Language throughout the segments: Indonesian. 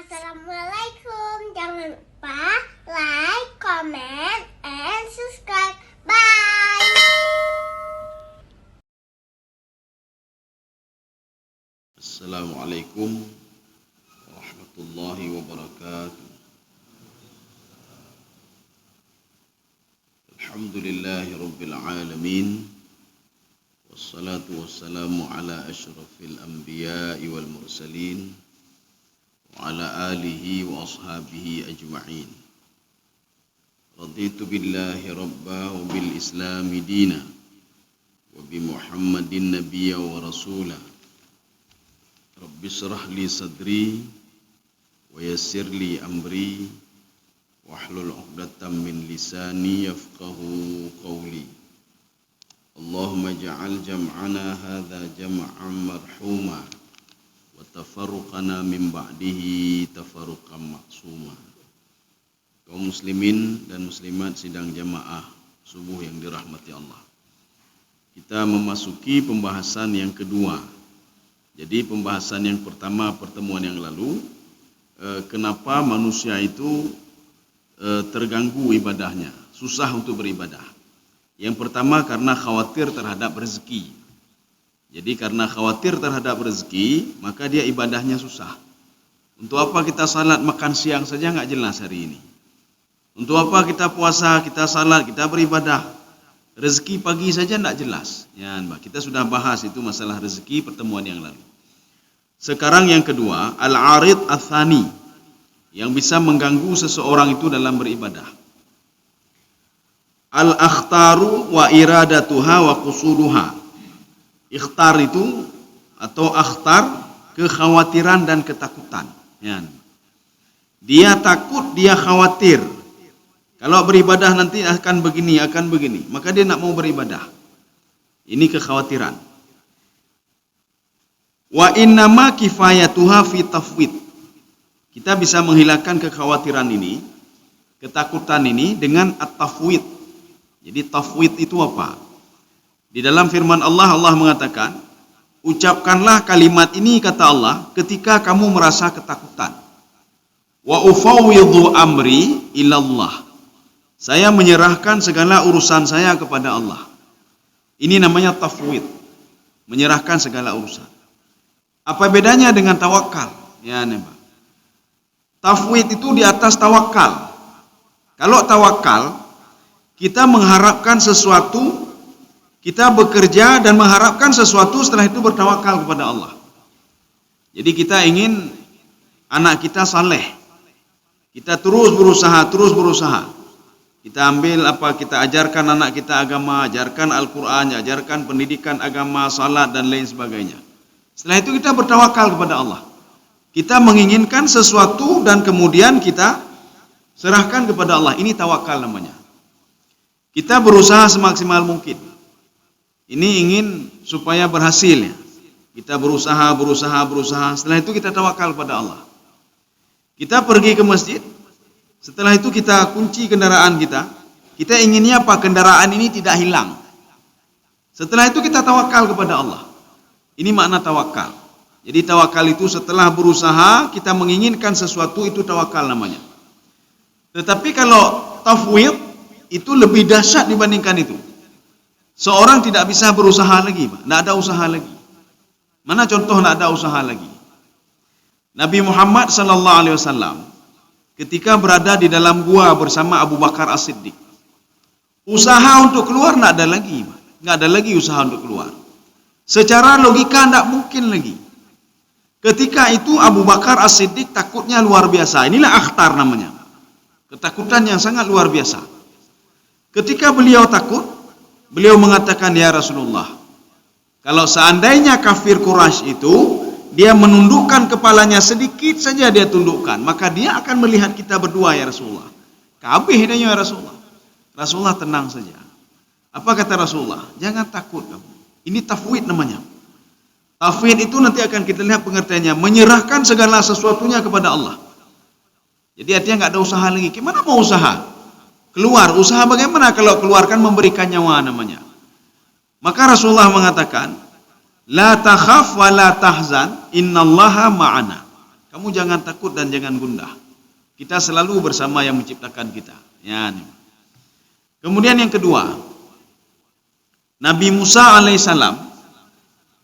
Assalamualaikum. Jangan lupa like, comment, and subscribe. Bye. Assalamualaikum warahmatullahi wabarakatuh. Alhamdulillahi rabbil alamin. Wassalatu wassalamu ala asyrafil anbiya'i wal mursalin wa ala alihi wa ashabihi ajma'in. Raditu billahi rabba wa bil islami dina wa bi Muhammadin nabiyya wa rasula. Rabbi shrah li sadri wa yassir li amri wahlul 'uqdatam min lisani yafqahu qawli. Allahumma ja'al jam'ana hadza jam'an marhuma wa tafarruqana min ba'dihi tafarruqan maksuma. Kaum muslimin dan muslimat sidang jamaah subuh yang dirahmati Allah. Kita memasuki pembahasan yang kedua. Jadi pembahasan yang pertama pertemuan yang lalu, kenapa manusia itu terganggu ibadahnya, susah untuk beribadah. Yang pertama karena khawatir terhadap rezeki. Jadi karena khawatir terhadap rezeki, maka dia ibadahnya susah. Untuk apa kita salat makan siang saja nggak jelas hari ini. Untuk apa kita puasa, kita salat, kita beribadah. Rezeki pagi saja tidak jelas. Ya, kita sudah bahas itu masalah rezeki pertemuan yang lalu. Sekarang yang kedua, al-arid ats-tsani, yang bisa mengganggu seseorang itu dalam beribadah. Al-akhtaru wa iradatuha wa qusuduha. Ikhtar itu atau akhtar, kekhawatiran dan ketakutan. Ya. Dia takut, dia khawatir. Kalau beribadah nanti akan begini, maka dia nak mau beribadah. Ini kekhawatiran. Wa innama kifayatuha fi tafwid. Kita bisa menghilangkan kekhawatiran ini, ketakutan ini dengan at-tafwid. Jadi tafwid itu apa? Di dalam firman Allah, Allah mengatakan, ucapkanlah kalimat ini kata Allah ketika kamu merasa ketakutan. Wa ufawwidhu amri ilallah. Saya menyerahkan segala urusan saya kepada Allah. Ini namanya tafwid. Menyerahkan segala urusan. Apa bedanya dengan tawakal? Ya, Pak. Tafwid itu di atas tawakal. Kalau tawakal, kita mengharapkan sesuatu, kita bekerja dan mengharapkan sesuatu, setelah itu bertawakal kepada Allah. Jadi kita ingin anak kita saleh. Kita terus berusaha. Kita ambil kita ajarkan anak kita agama, ajarkan Al-Quran, ajarkan pendidikan agama, salat dan lain sebagainya. Setelah itu kita bertawakal kepada Allah. Kita menginginkan sesuatu dan kemudian kita serahkan kepada Allah. Ini tawakal namanya. Kita berusaha semaksimal mungkin. Ini ingin supaya berhasil ya. Kita berusaha. Setelah itu kita tawakal kepada Allah. Kita pergi ke masjid. Setelah itu kita kunci kendaraan kita. Kita inginnya apa? Kendaraan ini tidak hilang. Setelah itu kita tawakal kepada Allah. Ini makna tawakal. Jadi tawakal itu setelah berusaha, kita menginginkan sesuatu, itu tawakal namanya. Tetapi kalau tafwid, itu lebih dahsyat dibandingkan itu. Seorang tidak bisa berusaha lagi, Pak. Tidak ada usaha lagi. Mana contoh tidak ada usaha lagi? Nabi Muhammad SAW ketika berada di dalam gua bersama Abu Bakar As-Siddiq, usaha untuk keluar tidak ada lagi, Pak. Tidak ada lagi usaha untuk keluar. Secara logika tidak mungkin lagi. Ketika itu Abu Bakar As-Siddiq takutnya luar biasa. Inilah akhtar namanya. Ketakutan yang sangat luar biasa. Ketika beliau takut, beliau mengatakan, ya Rasulullah, kalau seandainya kafir Quraisy itu, dia menundukkan kepalanya sedikit saja dia tundukkan, maka dia akan melihat kita berdua ya Rasulullah. Kabeh dia ya Rasulullah. Rasulullah tenang saja. Apa kata Rasulullah? Jangan takut kamu. Ini tafwid namanya. Tafwid itu nanti akan kita lihat pengertiannya. Menyerahkan segala sesuatunya kepada Allah. Jadi artinya nggak ada usaha lagi. Gimana mau usaha? Keluar. Usaha bagaimana kalau keluarkan memberikan nyawa namanya? Maka Rasulullah mengatakan, la takhaf wa la tahzan, innallaha ma'ana. Kamu jangan takut dan jangan gundah. Kita selalu bersama yang menciptakan kita. Ya. Kemudian yang kedua, Nabi Musa alaihissalam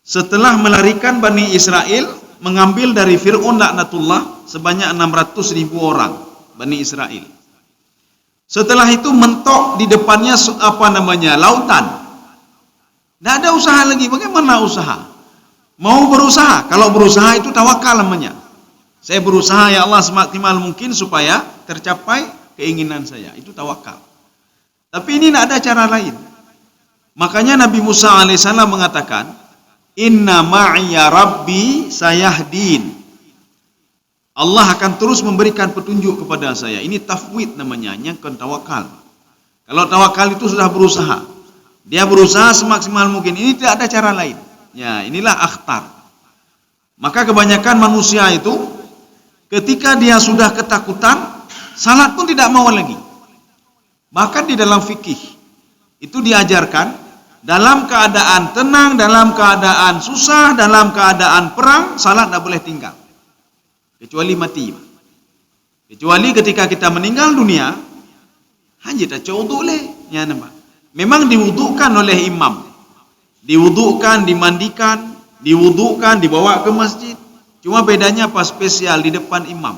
setelah melarikan Bani Israel, mengambil dari Fir'aun laknatullah sebanyak 600.000 orang Bani Israel. Setelah itu mentok di depannya lautan. Tidak ada usaha lagi. Bagaimana usaha? Mau berusaha. Kalau berusaha itu tawakal namanya. Saya berusaha ya Allah semaksimal mungkin supaya tercapai keinginan saya. Itu tawakal. Tapi ini tidak ada cara lain. Makanya Nabi Musa alaihissalam mengatakan, Inna ma'iya rabbi sayahdin. Allah akan terus memberikan petunjuk kepada saya. Ini tafwid namanya, bukan tawakal. Kalau tawakal itu sudah berusaha. Dia berusaha semaksimal mungkin. Ini tidak ada cara lain. Ya, inilah akhtar. Maka kebanyakan manusia itu ketika dia sudah ketakutan, salat pun tidak mau lagi. Bahkan di dalam fikih itu diajarkan, dalam keadaan tenang, dalam keadaan susah, dalam keadaan perang, salat tidak boleh tinggal. Kecuali mati. Kecuali ketika kita meninggal dunia, hanya tak wudu leh. Ya, nampak. Memang diwudukan oleh imam. Diwudukan, dimandikan, diwudukan, dibawa ke masjid. Cuma bedanya apa? Spesial di depan imam.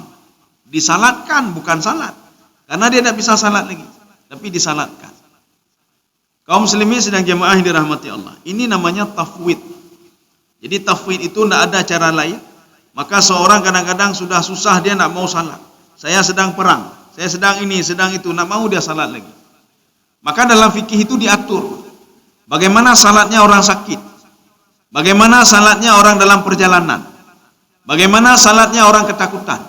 Disalatkan, bukan salat. Karena dia tidak bisa salat lagi. Tapi disalatkan. Kaum muslimin sedang jemaah yang dirahmati Allah. Ini namanya tafwid. Jadi tafwid itu tidak ada cara lain. Maka seorang kadang-kadang sudah susah dia tidak mau salat. Saya sedang perang. Saya sedang ini, sedang itu. Tidak mau dia salat lagi. Maka dalam fikih itu diatur. Bagaimana salatnya orang sakit. Bagaimana salatnya orang dalam perjalanan. Bagaimana salatnya orang ketakutan.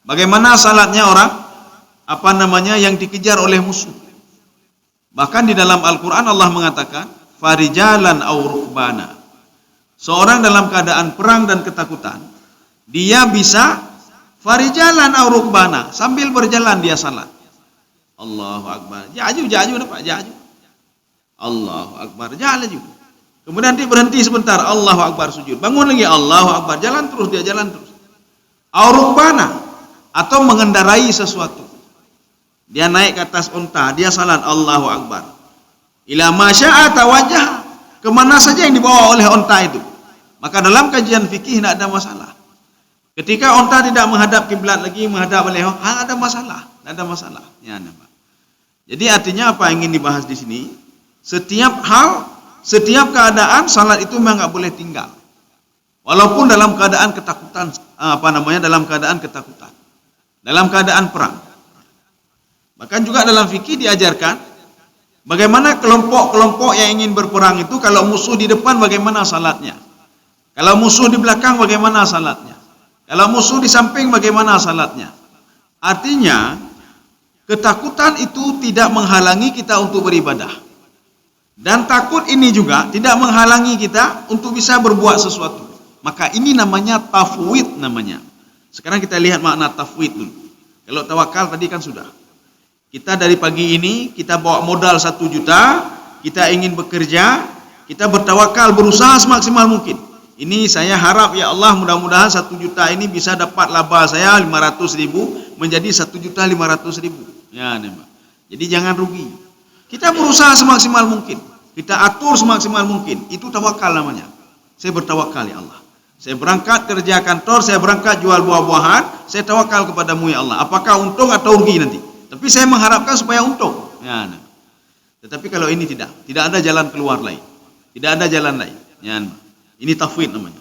Bagaimana salatnya orang yang dikejar oleh musuh. Bahkan di dalam Al-Quran Allah mengatakan, farijalan aw rukbana. Seorang dalam keadaan perang dan ketakutan, dia bisa farijalan aw rukbana, sambil berjalan dia salat. Allahu Akbar. Jaju dapat jaju. Allahu Akbar. Jaju. Kemudian dia berhenti sebentar. Allahu Akbar sujud. Bangun lagi. Allahu Akbar. Jalan terus dia jalan terus. Aw rukbana, atau mengendarai sesuatu. Dia naik ke atas unta, dia salat Allahu Akbar. Ila ma syaa tawajjah, kemana saja yang dibawa oleh unta itu. Maka dalam kajian fikih tidak ada masalah. Ketika unta tidak menghadap kiblat lagi, menghadap oleh ada masalah, tidak ada masalah. Ya, nampak. Jadi artinya apa yang ingin dibahas di sini? Setiap hal, setiap keadaan salat itu memang enggak boleh tinggal. Walaupun dalam keadaan ketakutan, dalam keadaan ketakutan. Dalam keadaan perang. Bahkan juga dalam fikih diajarkan bagaimana kelompok-kelompok yang ingin berperang itu, kalau musuh di depan bagaimana salatnya, kalau musuh di belakang bagaimana salatnya, kalau musuh di samping bagaimana salatnya. Artinya ketakutan itu tidak menghalangi kita untuk beribadah, dan takut ini juga tidak menghalangi kita untuk bisa berbuat sesuatu. Maka ini namanya tafwid namanya. Sekarang kita lihat makna tafwid dulu. Kalau tawakal tadi kan sudah. Kita dari pagi ini, kita bawa modal 1 juta, kita ingin bekerja, kita bertawakal, berusaha semaksimal mungkin. Ini saya harap ya Allah mudah-mudahan 1 juta ini bisa dapat laba saya 500.000 menjadi 1.500.000. Ya, nampak. Jadi jangan rugi. Kita berusaha semaksimal mungkin, kita atur semaksimal mungkin. Itu tawakal namanya. Saya bertawakal ya Allah. Saya berangkat kerja kantor, saya berangkat jual buah-buahan, saya tawakal kepadamu ya Allah. Apakah untung atau rugi nanti? Tapi saya mengharapkan supaya untung. Ya, nah. Tetapi kalau ini tidak ada jalan keluar lain. Tidak ada jalan lain. Ya, nah. Ini tafwid namanya.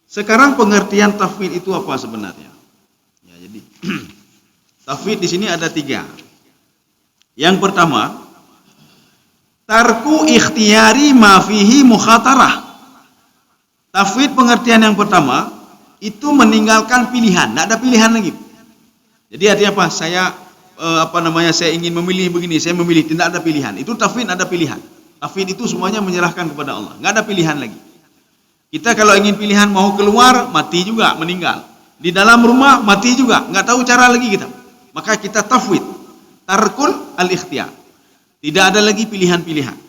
Sekarang pengertian tafwid itu apa sebenarnya? Ya, jadi tafwid di sini ada 3. Yang pertama, tarku ikhtiyari ma fihi mukhatarah. Tafwid pengertian yang pertama itu meninggalkan pilihan, tidak ada pilihan lagi. Jadi artinya apa? Saya ingin memilih begini, saya memilih, tidak ada pilihan. Itu tafwid ada pilihan. Tafwid itu semuanya menyerahkan kepada Allah, nggak ada pilihan lagi. Kita kalau ingin pilihan mau keluar, mati juga, meninggal. Di dalam rumah mati juga, nggak tahu cara lagi kita. Maka kita tafwid, tarkul al-ikhtiyar. Tidak ada lagi pilihan-pilihan.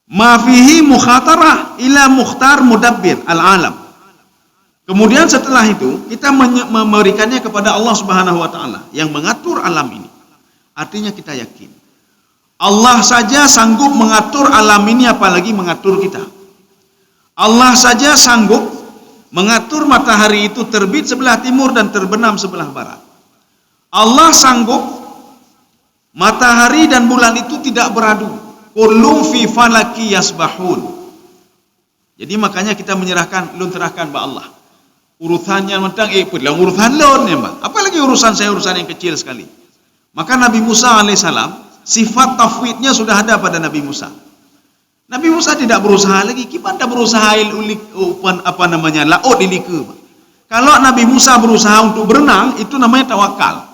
Ma fihi mukhatarah ila mukhtar mudabbir al-alam. Kemudian setelah itu kita memberikannya kepada Allah Subhanahu wa taala yang mengatur alam ini. Artinya kita yakin Allah saja sanggup mengatur alam ini, apalagi mengatur kita. Allah saja sanggup mengatur matahari itu terbit sebelah timur dan terbenam sebelah barat. Allah sanggup matahari dan bulan itu tidak beradu. Kullum fi falaki yasbahun. Jadi makanya kita menyerahkan, lunterahkan kepada Allah. Urusannya mentang pulang urusan lon ya, Mbak. Apalagi urusan saya, urusan yang kecil sekali. Maka Nabi Musa alaihissalam, sifat tafwidnya sudah ada pada Nabi Musa. Nabi Musa tidak berusaha lagi. Gimana berusaha laut ilika. Kalau Nabi Musa berusaha untuk berenang, itu namanya tawakal.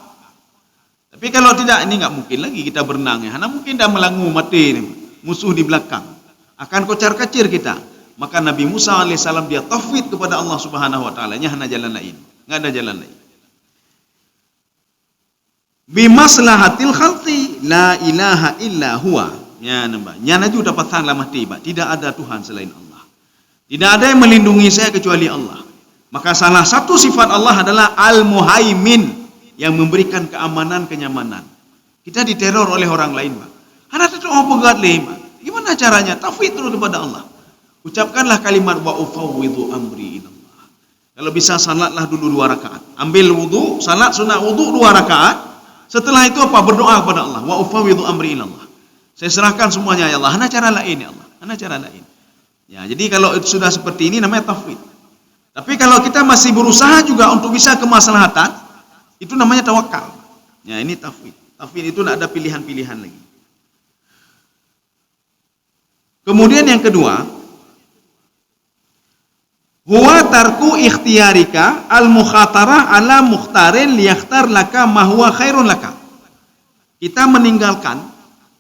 Tapi kalau tidak, ini nggak mungkin lagi kita berenang ya. Karena mungkin dah melangu mati musuh di belakang. Akan kocar-kacir kita. Maka Nabi Musa alaihissalam dia tafwid kepada Allah Subhanahu wa taala, nya hanya jalan lain, enggak ada jalan lain. Bimaslahatil khalqi la ilaha illa huwa. Ya nambah. Nya naju dapat sang lamah tiba, tidak ada Tuhan selain Allah. Tidak ada yang melindungi saya kecuali Allah. Maka salah satu sifat Allah adalah Al-Muhaimin, yang memberikan keamanan, kenyamanan. Kita diteror oleh orang lain, Pak. Hana tu apa pegat leh, Pak. Gimana caranya? Tafwid terus kepada Allah. Ucapkanlah kalimat wa ufawwidhu amri ilallah. Kalau bisa salatlah dulu 2 rakaat. Ambil wudu, salat sunat wudu 2 rakaat. Setelah itu apa? Berdoa kepada Allah. Wa ufawwidhu amri ilallah. Saya serahkan semuanya ya Allah. Hana cara lain ya Allah. Hana cara lain. Ya, jadi kalau sudah seperti ini namanya tafwid. Tapi kalau kita masih berusaha juga untuk bisa kemaslahatan, itu namanya tawakal. Ya, ini tafwid. Tafwid itu tidak ada pilihan-pilihan lagi. Kemudian yang kedua, huwa tarku ikhtiyarika al-mukhatarah ala mukhtarin liyakhtar laka ma huwa khairun laka. Kita meninggalkan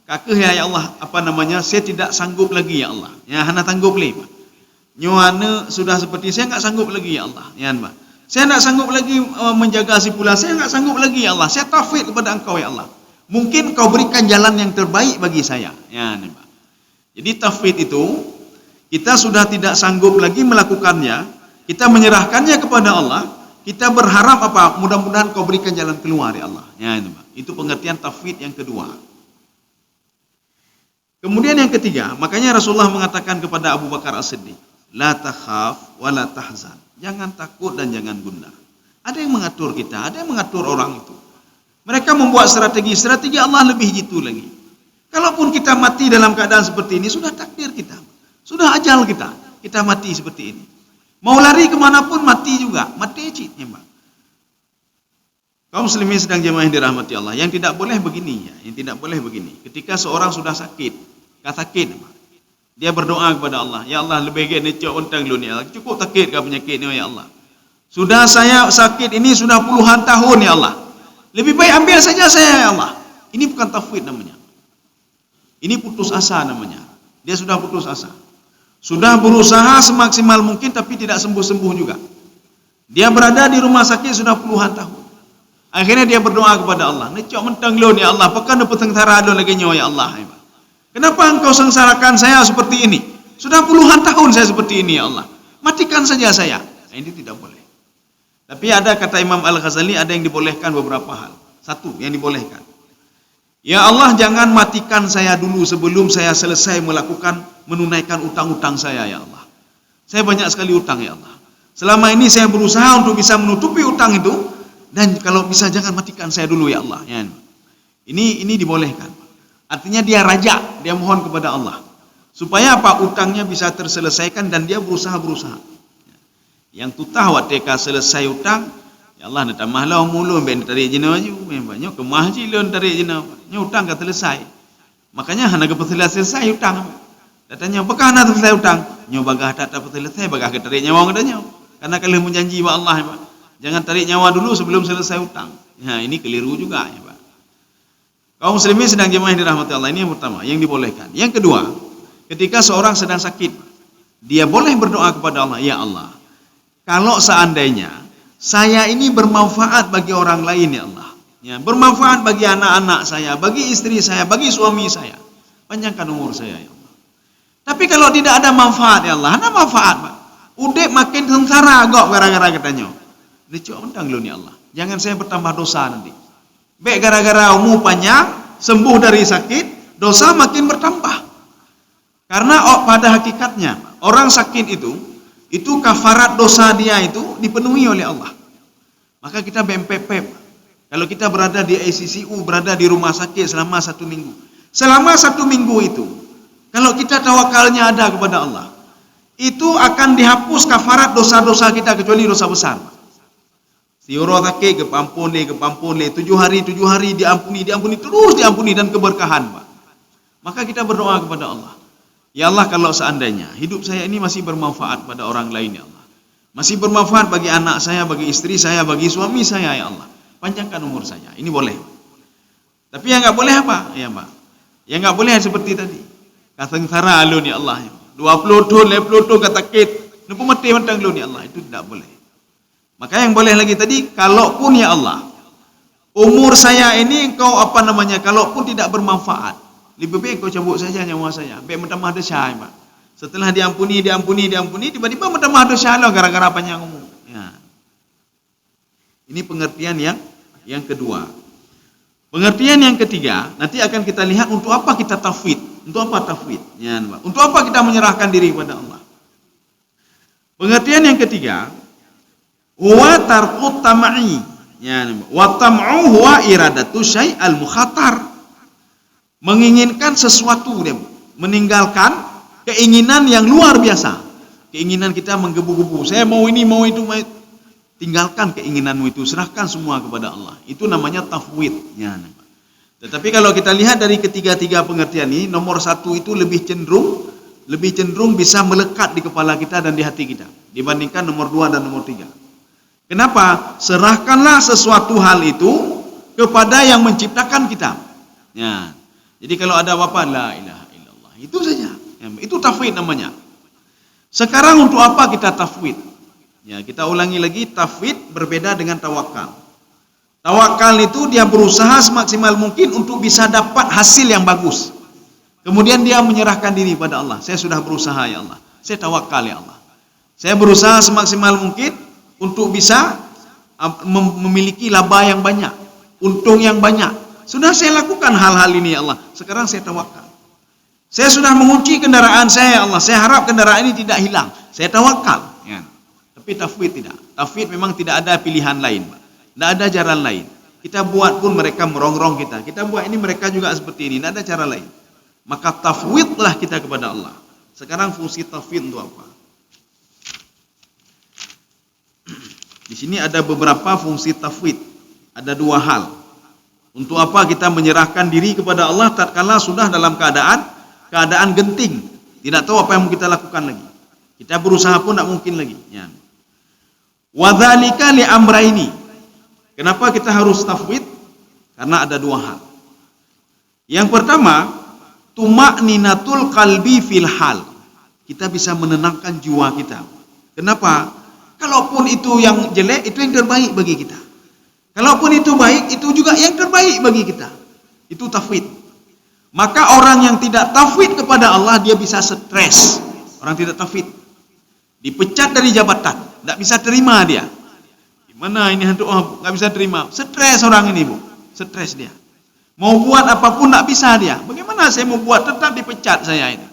kakeh ya Allah, saya tidak sanggup lagi ya Allah. Ya hana sanggup lagi, Pak. Nyuana sudah seperti saya enggak sanggup lagi ya Allah. Ya, Pak. Saya enggak sanggup lagi menjaga si pula, saya enggak sanggup lagi ya Allah. Saya tafwid kepada Engkau ya Allah. Mungkin Kau berikan jalan yang terbaik bagi saya. Ya, Pak. Jadi tafwid itu kita sudah tidak sanggup lagi melakukannya, kita menyerahkannya kepada Allah, kita berharap apa? Mudah-mudahan Kau berikan jalan keluar ya Allah. Ya, itu pengertian tafwid yang kedua. Kemudian yang ketiga, makanya Rasulullah mengatakan kepada Abu Bakar As-Siddiq, la takhaf wa la tahzan. Jangan takut dan jangan gundah. Ada yang mengatur kita, ada yang mengatur orang itu. Mereka membuat strategi Allah lebih jitu lagi. Kalaupun kita mati dalam keadaan seperti ini, sudah takdir kita. Sudah ajal kita mati seperti ini. Mau lari kemanapun mati juga, mati citnya, Pak. Kaum muslimin sedang jemaah yang dirahmati Allah, yang tidak boleh begini ya, yang tidak boleh begini. Ketika seorang sudah sakit, Pak. Dia berdoa kepada Allah, ya Allah lebih baik ni cok untang lu ni, cukup sakit ke penyakit ni ya Allah. Sudah saya sakit ini sudah puluhan tahun ya Allah. Lebih baik ambil saja saya ya Allah. Ini bukan tafwid namanya. Ini putus asa namanya. Dia sudah putus asa. Sudah berusaha semaksimal mungkin tapi tidak sembuh-sembuh juga. Dia berada di rumah sakit sudah puluhan tahun. Akhirnya dia berdoa kepada Allah. Necok mentang lo ni Allah, pekan dapat sengsara lo lagi nyawa ya Allah. Kenapa Engkau sengsarakan saya seperti ini? Sudah puluhan tahun saya seperti ini ya Allah. Matikan saja saya. Nah, ini tidak boleh. Tapi ada kata Imam Al-Ghazali, ada yang dibolehkan beberapa hal. Satu yang dibolehkan. Ya Allah, jangan matikan saya dulu sebelum saya selesai menunaikan utang-utang saya ya Allah. Saya banyak sekali utang ya Allah. Selama ini saya berusaha untuk bisa menutupi utang itu, dan kalau bisa jangan matikan saya dulu ya Allah. Ya. Ini dibolehkan. Artinya dia raja, dia mohon kepada Allah. Supaya apa? Utangnya bisa terselesaikan dan dia berusaha. Yang tutah watika selesai utang, ya Allah nak tamahlah mulu ben tarik jina ju, banyak kemah ji lon tarik jina. Nya utang ka selesai. Makanya hana ke selesai utang. Datanya apakah hana selesai utang? Nya bagah tak selesai bagah ke tarik nyawa ngadanya. Karena kalau menjanji wa Allah, Pak. Jangan tarik nyawa dulu sebelum selesai utang. Nah, ini keliru juga ya, Pak. Kaum muslimin sedang jemaah yang dirahmati Allah, ini yang pertama, yang dibolehkan. Yang kedua, ketika seorang sedang sakit, dia boleh berdoa kepada Allah, ya Allah, kalau seandainya saya ini bermanfaat bagi orang lain ya Allah, ya, bermanfaat bagi anak-anak saya, bagi istri saya, bagi suami saya, panjangkan umur saya ya Allah. Tapi kalau tidak ada manfaat ya Allah, ada manfaat Pak. Udah makin sengsara agak gara-gara katanya. Dia cuma undang lu ni Allah. Jangan saya bertambah dosa nanti. Baik gara-gara umur panjang, sembuh dari sakit, dosa makin bertambah. Karena pada hakikatnya orang sakit itu kafarat dosa dia itu dipenuhi oleh Allah. Maka kita BMPP. Kalau kita berada di ICCU, berada di rumah sakit selama 1 minggu. Selama 1 minggu itu, kalau kita tawakalnya ada kepada Allah, itu akan dihapus kafarat dosa-dosa kita kecuali dosa besar. Si orang sakit kepampun le 7 hari diampuni terus diampuni dan keberkahan, Pak. Maka kita berdoa kepada Allah. Ya Allah, kalau seandainya hidup saya ini masih bermanfaat pada orang lain, ya Allah. Masih bermanfaat bagi anak saya, bagi istri saya, bagi suami saya, ya Allah. Panjangkan umur saya. Ini boleh. Tapi yang enggak boleh apa? Ya, Pak. Yang enggak boleh seperti tadi. Kasengsara alun ya Allah. 20 tahun, 50 tahun kata sakit. Napa mati mentang lu ni Allah, itu tidak boleh. Maka yang boleh lagi tadi, kalaupun ya Allah, umur saya ini kalaupun tidak bermanfaat, lebih baik kau cabut saja nyawa saya. Baik mentambah dosa, Pak. Setelah diampuni, tiba-tiba mentambah dosa lah gara-gara panjang umur. Ya. Ini pengertian yang kedua. Pengertian yang ketiga, nanti akan kita lihat untuk apa kita tafwid. Untuk apa tafwid? Ya, Pak. Untuk apa kita menyerahkan diri kepada Allah? Pengertian yang ketiga, huwa tarqut tam'i. Ya, wa tam'u huwa iradatu syai'al mukhatar. Menginginkan sesuatu dia, meninggalkan keinginan yang luar biasa. Keinginan kita menggebu-gebu. Saya mau ini, mau itu, mau itu. Tinggalkan keinginanmu itu, serahkan semua kepada Allah. Itu namanya tafwid. Ya. Tetapi kalau kita lihat dari ketiga-tiga pengertian ini, nomor 1 itu lebih cenderung bisa melekat di kepala kita dan di hati kita dibandingkan nomor 2 dan nomor 3. Kenapa? Serahkanlah sesuatu hal itu kepada yang menciptakan kita. Ya. Jadi kalau ada apa la ilaha illallah, itu saja. Ya, itu tafwid namanya. Sekarang untuk apa kita tafwid? Ya, kita ulangi lagi, tafwid berbeda dengan tawakal. Tawakal itu dia berusaha semaksimal mungkin untuk bisa dapat hasil yang bagus. Kemudian dia menyerahkan diri pada Allah. Saya sudah berusaha ya Allah. Saya tawakal ya Allah. Saya berusaha semaksimal mungkin untuk bisa memiliki laba yang banyak, untung yang banyak. Sudah saya lakukan hal-hal ini ya Allah. Sekarang saya tawakal. Saya sudah mengunci kendaraan saya ya Allah. Saya harap kendaraan ini tidak hilang. Saya tawakal. Ya. Tapi tafwid tidak. Tafwid memang tidak ada pilihan lain, Pak. Tidak ada jalan lain. Kita buat pun mereka merongrong kita. Kita buat ini mereka juga seperti ini. Tidak ada cara lain. Maka tafwidlah kita kepada Allah. Sekarang fungsi tafwid itu apa? Di sini ada beberapa fungsi tafwid. Ada 2 hal. Untuk apa kita menyerahkan diri kepada Allah tatkala sudah dalam keadaan genting. Tidak tahu apa yang kita lakukan lagi. Kita berusaha pun tidak mungkin lagi. Ya. Wadzalika li amraini. Kenapa kita harus tafwid? Karena ada 2 hal. Yang pertama, tuma'ninatul qalbi fil hal. Kita bisa menenangkan jiwa kita. Kenapa? Kalaupun itu yang jelek, itu yang terbaik bagi kita. Kalaupun itu baik, itu juga yang terbaik bagi kita. Itu tafwid. Maka orang yang tidak tafwid kepada Allah, dia bisa stres. Orang tidak tafwid dipecat dari jabatan, tidak bisa terima dia. Gimana ini hantu? Nggak bisa terima. Stres orang ini, Bu. Stres dia. Mau buat apapun tidak bisa dia. Bagaimana saya mau buat? Tetap dipecat saya ini.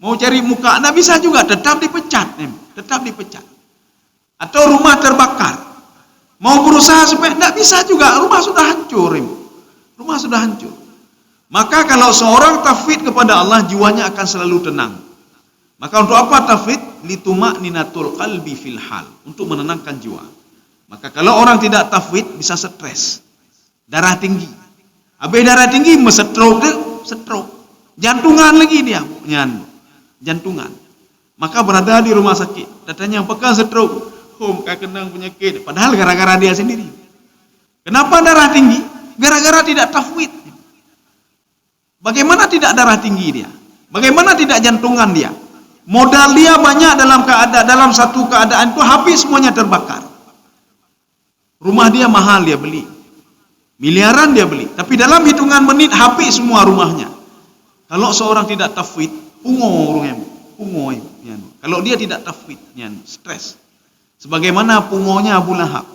Mau cari muka tidak bisa juga. Tetap dipecat. Tetap dipecat. Atau rumah terbakar. Mau berusaha supaya tidak bisa juga. Rumah sudah hancur. Rumah sudah hancur. Maka kalau seorang tafwid kepada Allah, jiwanya akan selalu tenang. Maka untuk apa tafwid? Lituma'ninatul qalbi fil hal. Untuk menenangkan jiwa. Maka kalau orang tidak tafwid, bisa stres. Darah tinggi. Habis darah tinggi, stroke. Jantungan lagi dia. Jantungan. Maka berada di rumah sakit. Datanya, apakah stroke? Kenang penyakit. Padahal gara-gara dia sendiri. Kenapa darah tinggi? Gara-gara tidak tafwid. Bagaimana tidak darah tinggi dia? Bagaimana tidak jantungan dia? Modal dia banyak dalam satu keadaan itu habis semuanya terbakar. Rumah dia mahal dia beli. Miliaran dia beli. Tapi dalam hitungan menit habis semua rumahnya. Kalau seorang tidak tafwid, pungo orangnya. Pungo. Kalau dia tidak tafwid, stres. Sebagaimana pungonya Abu Lahab.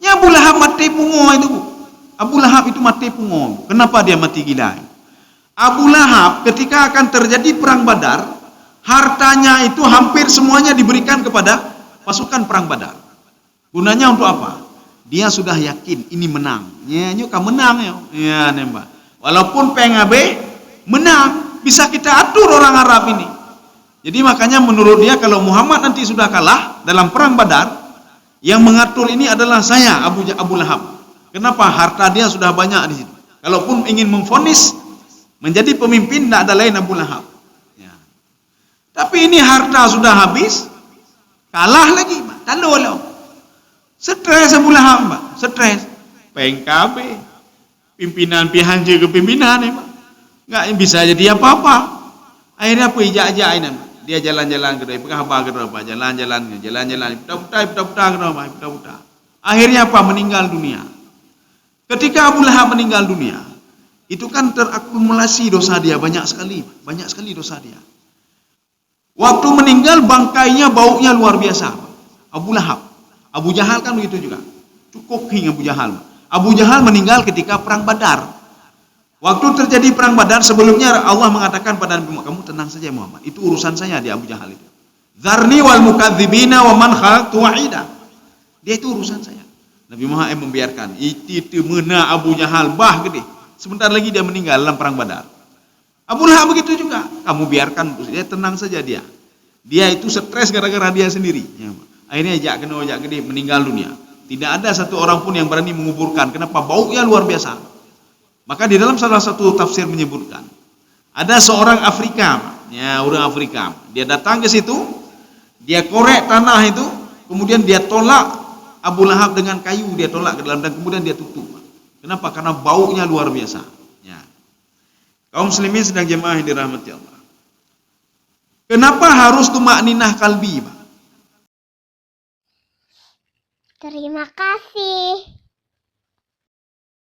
Ya Abu Lahab mati pungo itu. Abu Lahab itu mati pungo. Kenapa dia mati gila? Abu Lahab ketika akan terjadi perang Badar, hartanya itu hampir semuanya diberikan kepada pasukan perang Badar. Gunanya untuk apa? Dia sudah yakin ini menang. Ya, nyuka menang ya. Ya, nembak. Walaupun pengabe menang, bisa kita atur orang Arab ini. Jadi makanya menurut dia kalau Muhammad nanti sudah kalah dalam perang Badar, yang mengatur ini adalah saya, Abu Lahab. Kenapa? Harta dia sudah banyak di situ. Kalaupun ingin memvonis menjadi pemimpin, tidak ada lain Abu Lahab. Ya. Tapi ini harta sudah habis, kalah lagi, talo. Stres Abu Lahab, Pak. Stres. PKB, pimpinan pihak ke pimpinan, Pak. Nggak bisa jadi apa-apa. Akhirnya apa? Ijak-ijak ini, Pak. Dia jalan-jalan ke depan, apa ke depan, jalan-jalan, putar. Akhirnya apa? Meninggal dunia. Ketika Abu Lahab meninggal dunia, itu kan terakumulasi dosa dia banyak sekali dosa dia. Waktu meninggal bangkainya baunya luar biasa. Abu Lahab, Abu Jahal kan begitu juga. Cukup hingga Abu Jahal. Abu Jahal meninggal ketika perang Badar. Waktu terjadi perang Badar, sebelumnya Allah mengatakan pada Nabi Muhammad, kamu tenang saja Muhammad, itu urusan saya dia Abu Jahal itu. Dzarni wal mukadzibina wa man khalaqtu wahida. Dia itu urusan saya. Nabi Muhammad membiarkan. Itu mena Abu Jahal bah gede. Sebentar lagi dia meninggal dalam perang Badar. Abu Lahab begitu juga. Kamu biarkan, dia tenang saja dia. Dia itu stres gara-gara dia sendiri. Akhirnya jak gede meninggal dunia. Tidak ada satu orang pun yang berani menguburkan. Kenapa? Baunya luar biasa. Maka di dalam salah satu tafsir menyebutkan, ada seorang Afrika, ya orang Afrika, dia datang ke situ, dia korek tanah itu, kemudian dia tolak Abu Lahab dengan kayu, dia tolak ke dalam dan kemudian dia tutup. Kenapa? Karena baunya luar biasa. Ya. Kaum muslimin sedang jemaah yang dirahmati Allah. Kenapa harus tumakninah kalbi, Pak? Terima kasih.